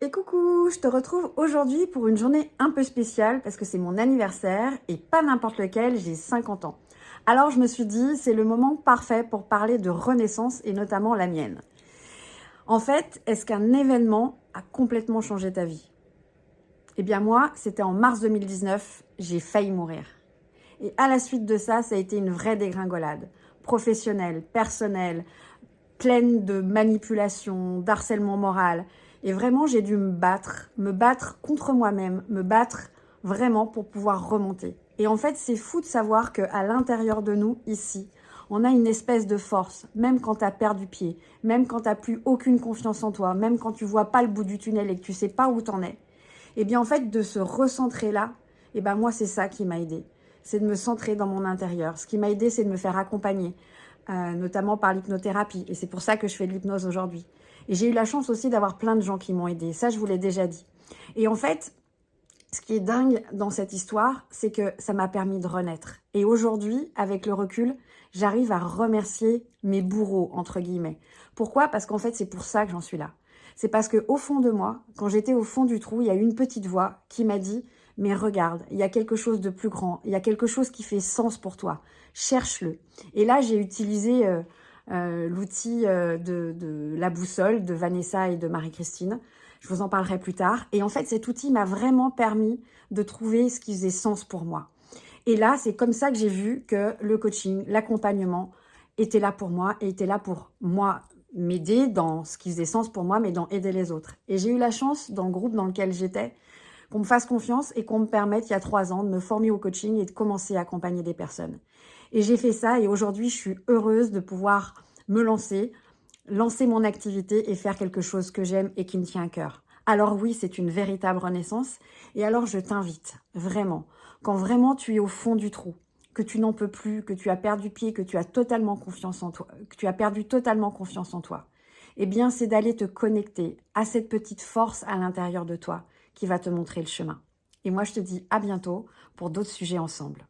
Et coucou, je te retrouve aujourd'hui pour une journée un peu spéciale parce que c'est mon anniversaire et pas n'importe lequel, j'ai 50 ans. Alors je me suis dit, c'est le moment parfait pour parler de renaissance et notamment la mienne. En fait, est-ce qu'un événement a complètement changé ta vie? Eh bien moi, c'était en mars 2019, j'ai failli mourir. Et à la suite de ça a été une vraie dégringolade, professionnelle, personnelle, pleine de manipulation, d'harcèlement moral. Et vraiment, j'ai dû me battre contre moi-même, me battre vraiment pour pouvoir remonter. Et en fait, c'est fou de savoir qu'à l'intérieur de nous, ici, on a une espèce de force, même quand tu as perdu pied, même quand tu n'as plus aucune confiance en toi, même quand tu vois pas le bout du tunnel et que tu sais pas où t'en es. Et bien en fait, de se recentrer là, et ben moi, c'est ça qui m'a aidée. C'est de me centrer dans mon intérieur. Ce qui m'a aidée, c'est de me faire accompagner, notamment par l'hypnothérapie. Et c'est pour ça que je fais de l'hypnose aujourd'hui. Et j'ai eu la chance aussi d'avoir plein de gens qui m'ont aidée. Ça, je vous l'ai déjà dit. Et en fait, ce qui est dingue dans cette histoire, c'est que ça m'a permis de renaître. Et aujourd'hui, avec le recul, j'arrive à remercier mes bourreaux, entre guillemets. Pourquoi? Parce qu'en fait, c'est pour ça que j'en suis là. C'est parce qu'au fond de moi, quand j'étais au fond du trou, il y a eu une petite voix qui m'a dit « Mais regarde, il y a quelque chose de plus grand, il y a quelque chose qui fait sens pour toi. Cherche-le. » Et là, j'ai utilisé l'outil de la boussole de Vanessa et de Marie-Christine. Je vous en parlerai plus tard. Et en fait, cet outil m'a vraiment permis de trouver ce qui faisait sens pour moi. Et là, c'est comme ça que j'ai vu que le coaching, l'accompagnement était là pour moi et était là pour moi m'aider dans ce qui faisait sens pour moi, mais dans aider les autres. Et j'ai eu la chance, dans le groupe dans lequel j'étais, qu'on me fasse confiance et qu'on me permette, il y a 3 ans, de me former au coaching et de commencer à accompagner des personnes. Et j'ai fait ça et aujourd'hui, je suis heureuse de pouvoir me lancer mon activité et faire quelque chose que j'aime et qui me tient à cœur. Alors oui, c'est une véritable renaissance. Et alors je t'invite, vraiment, quand vraiment tu es au fond du trou, que tu n'en peux plus, que tu as perdu pied, que tu as totalement confiance en toi, que tu as perdu totalement confiance en toi, eh bien c'est d'aller te connecter à cette petite force à l'intérieur de toi qui va te montrer le chemin. Et moi je te dis à bientôt pour d'autres sujets ensemble.